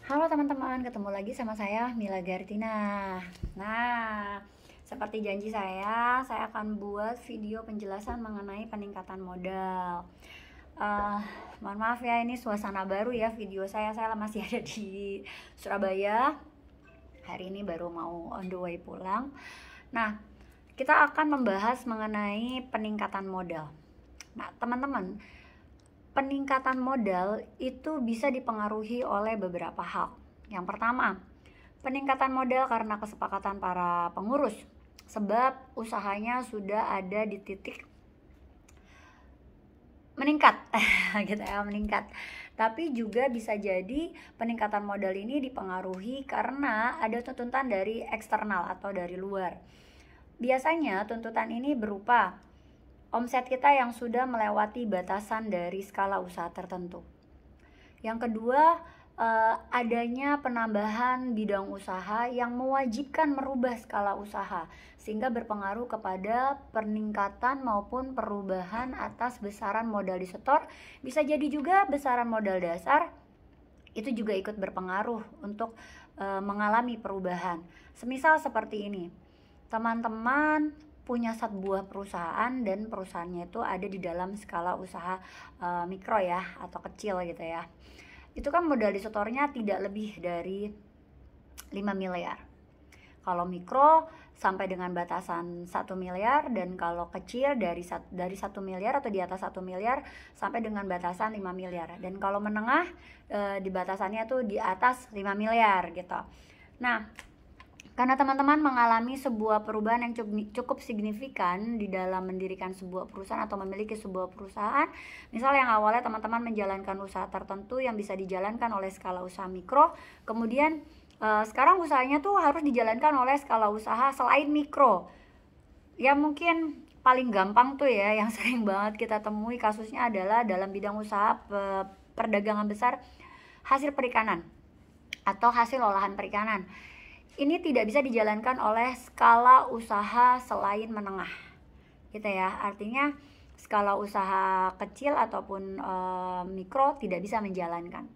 Halo teman-teman, ketemu lagi sama saya Mila Gartina. Nah, seperti janji saya akan buat video penjelasan mengenai peningkatan modal. Eh, Mohon maaf ya, ini suasana baru ya video saya. Saya masih ada di Surabaya. Hari ini baru mau on the way pulang. Nah, kita akan membahas mengenai peningkatan modal. Nah, teman-teman, peningkatan modal itu bisa dipengaruhi oleh beberapa hal. Yang pertama, peningkatan modal karena kesepakatan para pengurus, sebab usahanya sudah ada di titik meningkat gitu ya, meningkat. Tapi juga bisa jadi peningkatan modal ini dipengaruhi karena ada tuntutan dari eksternal atau dari luar. Biasanya tuntutan ini berupa omset kita yang sudah melewati batasan dari skala usaha tertentu. Yang kedua, adanya penambahan bidang usaha yang mewajibkan merubah skala usaha sehingga berpengaruh kepada peningkatan maupun perubahan atas besaran modal disetor. Bisa jadi juga besaran modal dasar itu juga ikut berpengaruh untuk mengalami perubahan. Semisal seperti ini, teman-teman punya satu buah perusahaan dan perusahaannya itu ada di dalam skala usaha mikro ya atau kecil gitu ya. Itu kan modal disetornya tidak lebih dari 5 miliar. Kalau mikro sampai dengan batasan 1 miliar, dan kalau kecil dari 1 miliar atau di atas 1 miliar sampai dengan batasan 5 miliar. Dan kalau menengah di batasannya tuh di atas 5 miliar gitu. Nah, karena teman-teman mengalami sebuah perubahan yang cukup signifikan di dalam mendirikan sebuah perusahaan atau memiliki sebuah perusahaan, misal yang awalnya teman-teman menjalankan usaha tertentu yang bisa dijalankan oleh skala usaha mikro, kemudian sekarang usahanya tuh harus dijalankan oleh skala usaha selain mikro. Ya mungkin paling gampang tuh ya, yang sering banget kita temui kasusnya adalah dalam bidang usaha perdagangan besar hasil perikanan atau hasil olahan perikanan. Ini tidak bisa dijalankan oleh skala usaha selain menengah gitu ya. Artinya skala usaha kecil ataupun mikro tidak bisa menjalankan.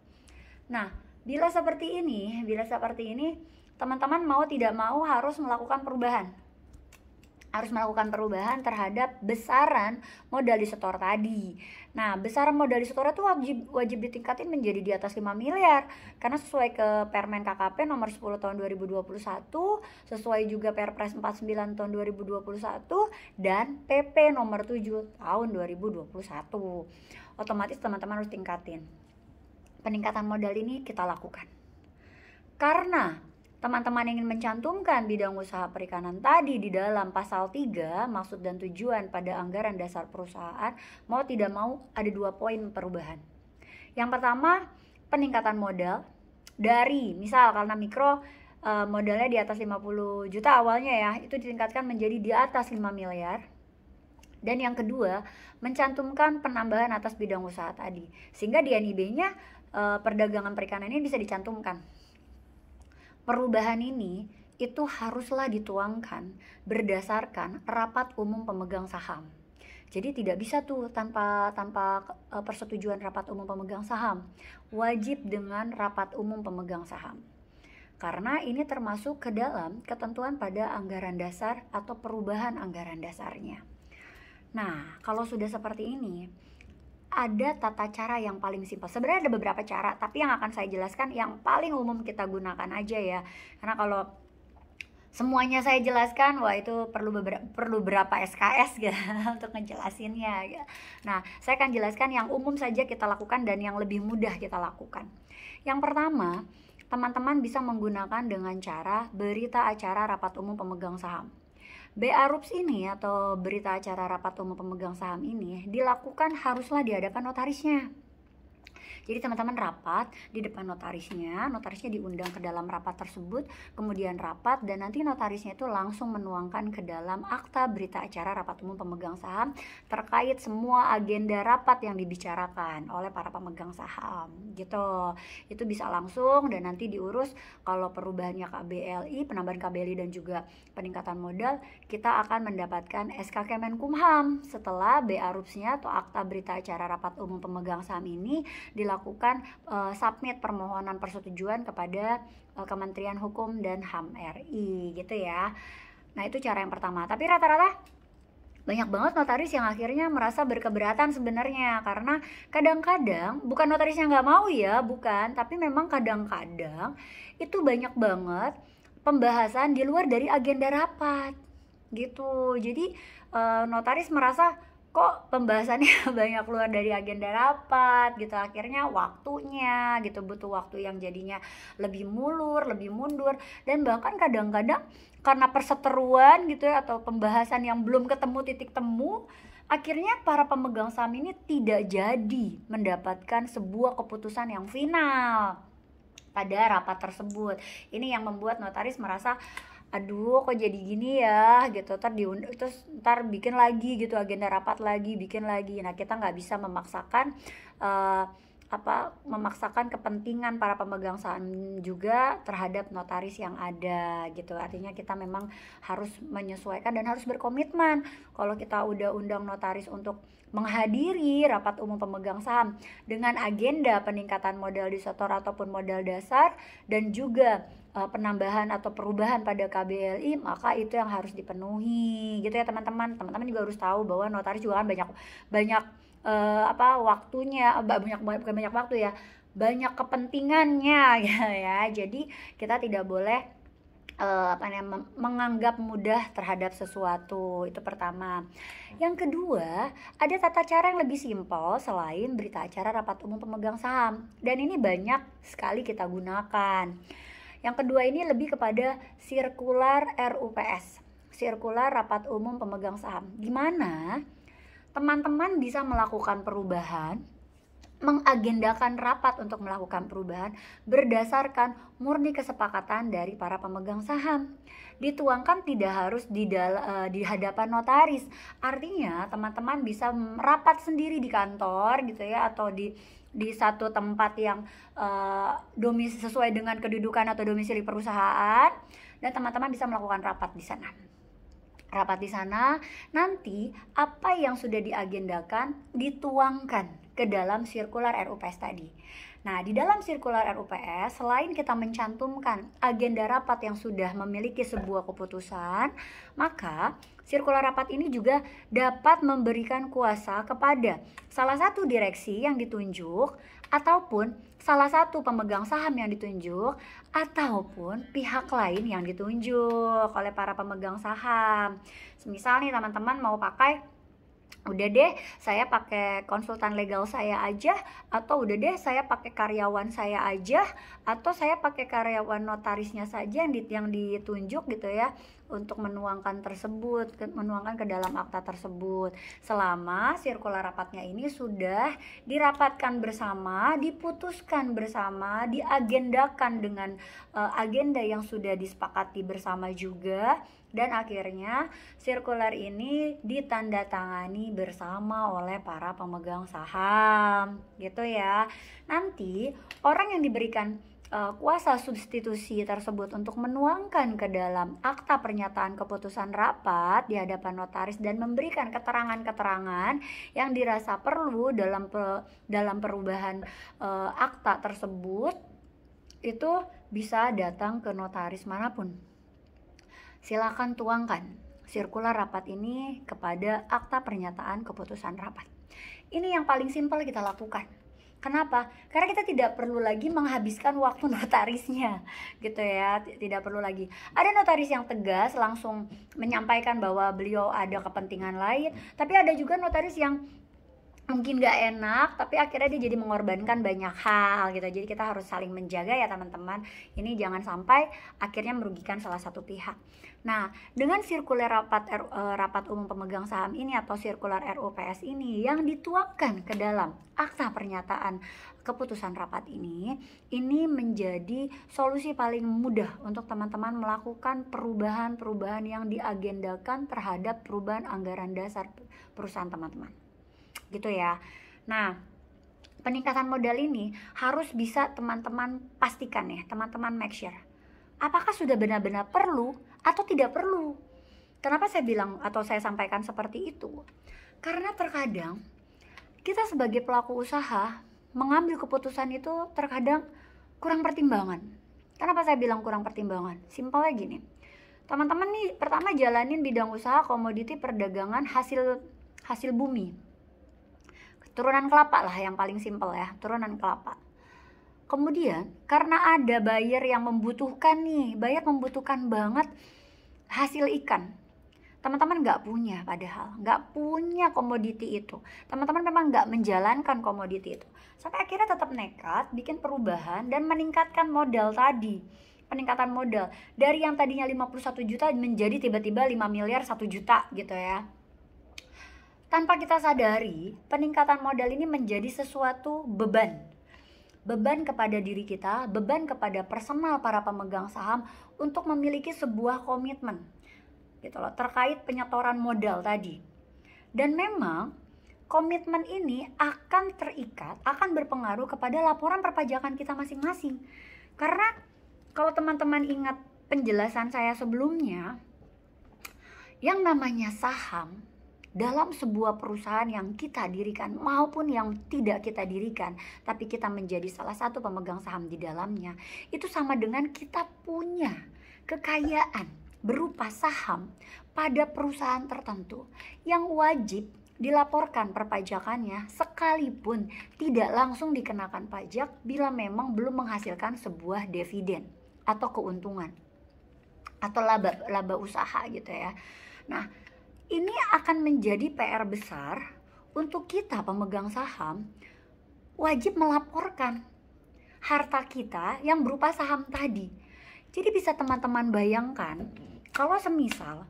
Nah, bila seperti ini teman-teman mau tidak mau harus melakukan terhadap besaran modal disetor tadi. Nah, besaran modal disetor itu wajib ditingkatin menjadi di atas 5 miliar karena sesuai ke Permen KKP nomor 10 tahun 2021, sesuai juga Perpres 49 tahun 2021 dan PP nomor 7 tahun 2021. Otomatis teman-teman harus tingkatin. Peningkatan modal ini kita lakukan karena teman-teman ingin mencantumkan bidang usaha perikanan tadi di dalam pasal 3, maksud dan tujuan pada anggaran dasar perusahaan, mau tidak mau ada 2 poin perubahan. Yang pertama, peningkatan modal dari, misal karena mikro modalnya di atas 50 juta awalnya ya, itu ditingkatkan menjadi di atas 5 miliar. Dan yang kedua, mencantumkan penambahan atas bidang usaha tadi. Sehingga di NIB-nya perdagangan perikanan ini bisa dicantumkan. Perubahan ini itu haruslah dituangkan berdasarkan rapat umum pemegang saham. Jadi tidak bisa tuh tanpa persetujuan rapat umum pemegang saham. Wajib dengan rapat umum pemegang saham. Karena ini termasuk ke dalam ketentuan pada anggaran dasar atau perubahan anggaran dasarnya. Nah, kalau sudah seperti ini, ada tata cara yang paling simpel. Sebenarnya ada beberapa cara, tapi yang akan saya jelaskan yang paling umum kita gunakan aja ya. Karena kalau semuanya saya jelaskan, wah itu perlu berapa SKS gitu untuk ngejelasinnya ya. Nah, saya akan jelaskan yang umum saja kita lakukan dan yang lebih mudah kita lakukan. Yang pertama, teman-teman bisa menggunakan dengan cara berita acara rapat umum pemegang saham. BA-RUPS ini atau berita acara rapat umum pemegang saham ini dilakukan haruslah di hadapan notarisnya. Jadi teman-teman rapat di depan notarisnya diundang ke dalam rapat tersebut, kemudian rapat dan nanti notarisnya itu langsung menuangkan ke dalam akta berita acara rapat umum pemegang saham terkait semua agenda rapat yang dibicarakan oleh para pemegang saham gitu. Itu bisa langsung dan nanti diurus. Kalau perubahannya KBLI, penambahan KBLI dan juga peningkatan modal, kita akan mendapatkan SK Kemenkumham setelah BA-RUPS-nya atau akta berita acara rapat umum pemegang saham ini dilakukan submit permohonan persetujuan kepada Kementerian Hukum dan HAM RI gitu ya. Nah itu cara yang pertama. Tapi rata-rata banyak banget notaris yang akhirnya merasa berkeberatan sebenarnya, karena kadang-kadang bukan notarisnya nggak mau ya, bukan, tapi memang kadang-kadang itu banyak banget pembahasan di luar dari agenda rapat gitu. Jadi notaris merasa kok pembahasannya banyak luar dari agenda rapat gitu, akhirnya waktunya gitu, butuh waktu yang jadinya lebih mulur, lebih mundur, dan bahkan kadang-kadang karena perseteruan gitu ya, atau pembahasan yang belum ketemu titik temu, akhirnya para pemegang saham ini tidak jadi mendapatkan sebuah keputusan yang final pada rapat tersebut. Ini yang membuat notaris merasa, aduh kok jadi gini ya gitu, terus ntar bikin lagi gitu, agenda rapat lagi, bikin lagi. Nah kita nggak bisa memaksakan memaksakan kepentingan para pemegang saham juga terhadap notaris yang ada gitu. Artinya kita memang harus menyesuaikan dan harus berkomitmen. Kalau kita udah undang notaris untuk menghadiri rapat umum pemegang saham dengan agenda peningkatan modal disetor ataupun modal dasar dan juga penambahan atau perubahan pada KBLI, maka itu yang harus dipenuhi gitu ya teman-teman. Teman-teman juga harus tahu bahwa notaris juga kan banyak waktunya, bukan banyak waktu ya, banyak kepentingannya ya. Jadi kita tidak boleh menganggap mudah terhadap sesuatu. Itu pertama. Yang kedua, ada tata cara yang lebih simpel selain berita acara rapat umum pemegang saham, dan ini banyak sekali kita gunakan. Yang kedua ini lebih kepada sirkular RUPS, sirkular rapat umum pemegang saham, di mana teman-teman bisa melakukan perubahan, mengagendakan rapat untuk melakukan perubahan berdasarkan murni kesepakatan dari para pemegang saham. Dituangkan tidak harus di hadapan notaris. Artinya teman-teman bisa merapat sendiri di kantor gitu ya, atau di satu tempat yang sesuai dengan kedudukan atau domisili perusahaan, dan teman-teman bisa melakukan rapat di sana. Rapat di sana, nanti apa yang sudah diagendakan dituangkan ke dalam sirkular RUPS tadi. Nah, di dalam sirkular RUPS, selain kita mencantumkan agenda rapat yang sudah memiliki sebuah keputusan, maka sirkular rapat ini juga dapat memberikan kuasa kepada salah satu direksi yang ditunjuk, ataupun salah satu pemegang saham yang ditunjuk, ataupun pihak lain yang ditunjuk oleh para pemegang saham. Misal nih teman-teman mau pakai, udah deh saya pakai konsultan legal saya aja, atau udah deh saya pakai karyawan saya aja, atau saya pakai karyawan notarisnya saja yang ditunjuk gitu ya, untuk menuangkan ke dalam akta tersebut, selama sirkular rapatnya ini sudah dirapatkan bersama, diputuskan bersama, diagendakan dengan agenda yang sudah disepakati bersama juga, dan akhirnya sirkular ini ditandatangani bersama oleh para pemegang saham gitu ya. Nanti orang yang diberikan kuasa substitusi tersebut untuk menuangkan ke dalam akta pernyataan keputusan rapat di hadapan notaris dan memberikan keterangan-keterangan yang dirasa perlu dalam perubahan akta tersebut, itu bisa datang ke notaris manapun. Silakan tuangkan sirkular rapat ini kepada akta pernyataan keputusan rapat. Ini yang paling simpel kita lakukan. Kenapa? Karena kita tidak perlu lagi menghabiskan waktu notarisnya gitu ya, tidak perlu lagi. Ada notaris yang tegas langsung menyampaikan bahwa beliau ada kepentingan lain, tapi ada juga notaris yang mungkin gak enak tapi akhirnya dia jadi mengorbankan banyak hal gitu. Jadi kita harus saling menjaga ya teman-teman, ini jangan sampai akhirnya merugikan salah satu pihak. Nah, dengan sirkular rapat umum pemegang saham ini atau sirkular RUPS ini yang dituangkan ke dalam akta pernyataan keputusan rapat ini menjadi solusi paling mudah untuk teman-teman melakukan perubahan-perubahan yang diagendakan terhadap perubahan anggaran dasar perusahaan teman-teman gitu ya. Nah, peningkatan modal ini harus bisa teman-teman pastikan ya, teman-teman make sure apakah sudah benar-benar perlu atau tidak perlu. Kenapa saya bilang atau saya sampaikan seperti itu? Karena terkadang kita sebagai pelaku usaha mengambil keputusan itu terkadang kurang pertimbangan. Kenapa saya bilang kurang pertimbangan? Simpelnya gini, teman-teman nih pertama jalanin bidang usaha komoditi perdagangan hasil bumi, turunan kelapa lah yang paling simpel ya, turunan kelapa. Kemudian karena ada buyer yang membutuhkan nih, buyer membutuhkan banget hasil ikan. Teman-teman nggak punya, padahal nggak punya komoditi itu. Teman-teman memang nggak menjalankan komoditi itu. Sampai akhirnya tetap nekat, bikin perubahan dan meningkatkan modal tadi. Peningkatan modal dari yang tadinya 51 juta menjadi tiba-tiba 5 miliar 1 juta gitu ya. Tanpa kita sadari, peningkatan modal ini menjadi sesuatu beban. Beban kepada diri kita, beban kepada personal para pemegang saham untuk memiliki sebuah komitmen gitu loh, terkait penyetoran modal tadi. Dan memang komitmen ini akan terikat, akan berpengaruh kepada laporan perpajakan kita masing-masing. Karena kalau teman-teman ingat penjelasan saya sebelumnya, yang namanya saham dalam sebuah perusahaan yang kita dirikan maupun yang tidak kita dirikan, tapi kita menjadi salah satu pemegang saham di dalamnya, itu sama dengan kita punya kekayaan berupa saham pada perusahaan tertentu yang wajib dilaporkan perpajakannya sekalipun tidak langsung dikenakan pajak bila memang belum menghasilkan sebuah dividen atau keuntungan atau laba usaha gitu ya. Nah, ini akan menjadi PR besar untuk kita pemegang saham, wajib melaporkan harta kita yang berupa saham tadi. Jadi bisa teman-teman bayangkan, kalau semisal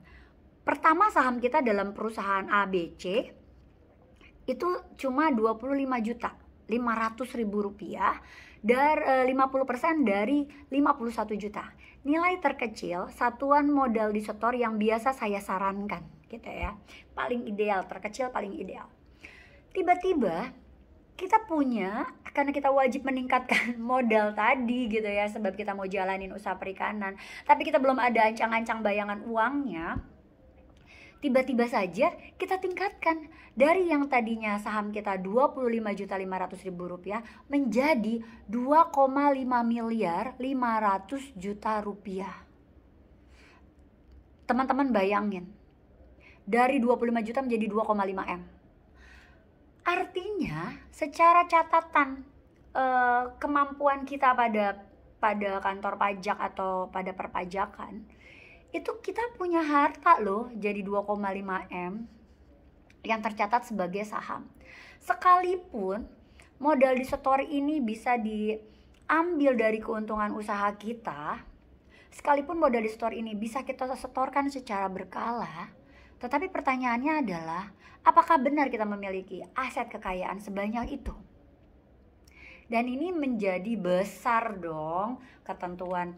pertama saham kita dalam perusahaan ABC itu cuma 25.500.000 rupiah, dari 50% dari 51 juta. Nilai terkecil satuan modal disetor yang biasa saya sarankan gitu ya. Paling ideal, terkecil paling ideal. Tiba-tiba kita punya, karena kita wajib meningkatkan modal tadi gitu ya, sebab kita mau jalanin usaha perikanan, tapi kita belum ada ancang-ancang bayangan uangnya. Tiba-tiba saja kita tingkatkan dari yang tadinya saham kita 25.500.000 rupiah menjadi 2,5 miliar 500 juta rupiah. Teman-teman bayangin, dari 25 juta menjadi 2,5 M. Artinya secara catatan kemampuan kita pada kantor pajak atau pada perpajakan, itu kita punya harta loh jadi 2,5 M yang tercatat sebagai saham. Sekalipun modal disetor ini bisa diambil dari keuntungan usaha kita, sekalipun modal disetor ini bisa kita setorkan secara berkala, tetapi pertanyaannya adalah, apakah benar kita memiliki aset kekayaan sebanyak itu? Dan ini menjadi besar dong ketentuan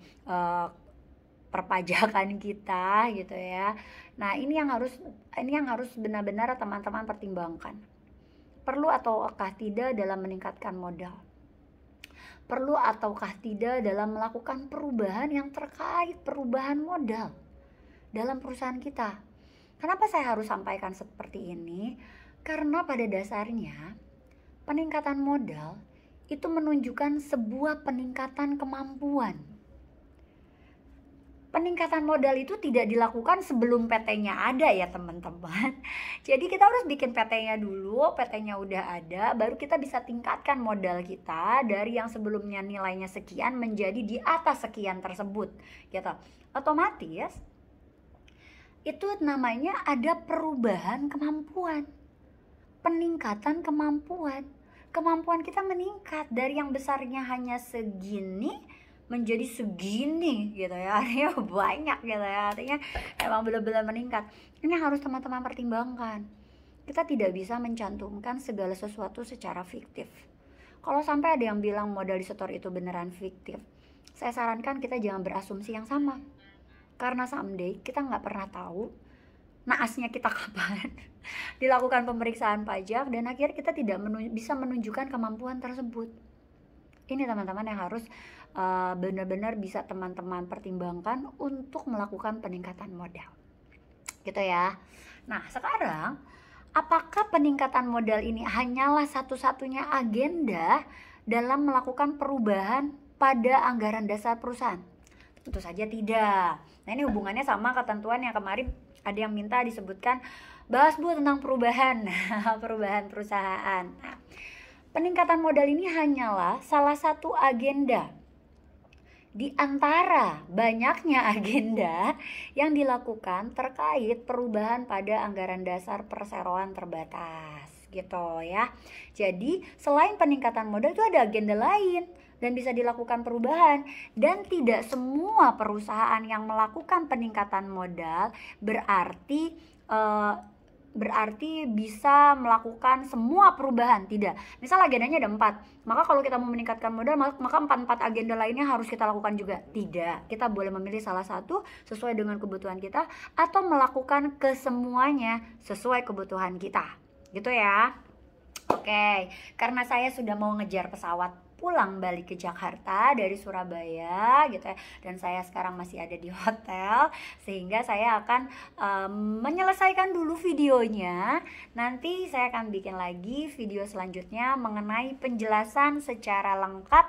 perpajakan kita gitu ya. Nah, ini yang harus benar-benar teman-teman pertimbangkan. Perlu ataukah tidak dalam meningkatkan modal? Perlu ataukah tidak dalam melakukan perubahan yang terkait perubahan modal dalam perusahaan kita? Kenapa saya harus sampaikan seperti ini? Karena pada dasarnya peningkatan modal itu menunjukkan sebuah peningkatan kemampuan. Peningkatan modal itu tidak dilakukan sebelum PT-nya ada ya teman-teman. Jadi kita harus bikin PT-nya dulu, PT-nya udah ada, baru kita bisa tingkatkan modal kita dari yang sebelumnya nilainya sekian menjadi di atas sekian tersebut gitu. Otomatis itu namanya ada perubahan kemampuan, peningkatan kemampuan. Kemampuan kita meningkat dari yang besarnya hanya segini menjadi segini gitu ya, artinya banyak gitu ya, artinya emang benar-benar meningkat. Ini harus teman-teman pertimbangkan. Kita tidak bisa mencantumkan segala sesuatu secara fiktif. Kalau sampai ada yang bilang modal disetor itu beneran fiktif, saya sarankan kita jangan berasumsi yang sama. Karena someday kita nggak pernah tahu naasnya kita kapan dilakukan pemeriksaan pajak dan akhirnya kita tidak bisa menunjukkan kemampuan tersebut. Ini teman-teman yang harus benar-benar bisa teman-teman pertimbangkan untuk melakukan peningkatan modal gitu ya. Nah, sekarang apakah peningkatan modal ini hanyalah satu-satunya agenda dalam melakukan perubahan pada anggaran dasar perusahaan? Tentu saja tidak. Nah, ini hubungannya sama ketentuan yang kemarin ada yang minta disebutkan, bahas Bu tentang perubahan perubahan perusahaan. Nah, peningkatan modal ini hanyalah salah satu agenda di antara banyaknya agenda yang dilakukan terkait perubahan pada anggaran dasar perseroan terbatas gitu ya. Jadi selain peningkatan modal itu ada agenda lain dan bisa dilakukan perubahan, dan tidak semua perusahaan yang melakukan peningkatan modal berarti bisa melakukan semua perubahan, tidak. Misal agendanya ada 4, maka kalau kita mau meningkatkan modal, maka 4 agenda lainnya harus kita lakukan juga, tidak. Kita boleh memilih salah satu sesuai dengan kebutuhan kita, atau melakukan kesemuanya sesuai kebutuhan kita, gitu ya. Oke, karena saya sudah mau ngejar pesawat pulang balik ke Jakarta dari Surabaya gitu ya, dan saya sekarang masih ada di hotel, sehingga saya akan menyelesaikan dulu videonya. Nanti saya akan bikin lagi video selanjutnya mengenai penjelasan secara lengkap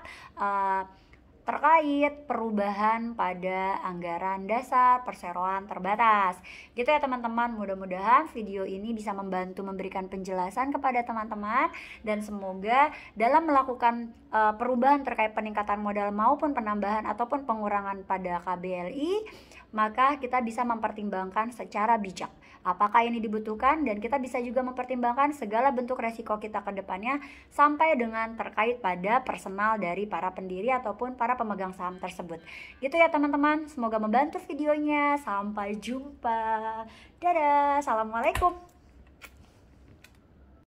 terkait perubahan pada anggaran dasar perseroan terbatas. Gitu ya teman-teman, mudah-mudahan video ini bisa membantu memberikan penjelasan kepada teman-teman, dan semoga dalam melakukan perubahan terkait peningkatan modal maupun penambahan ataupun pengurangan pada KBLI, maka kita bisa mempertimbangkan secara bijak apakah ini dibutuhkan, dan kita bisa juga mempertimbangkan segala bentuk resiko kita ke depannya sampai dengan terkait pada personal dari para pendiri ataupun para pemegang saham tersebut. Gitu ya teman-teman, semoga membantu videonya. Sampai jumpa. Dadah, assalamualaikum.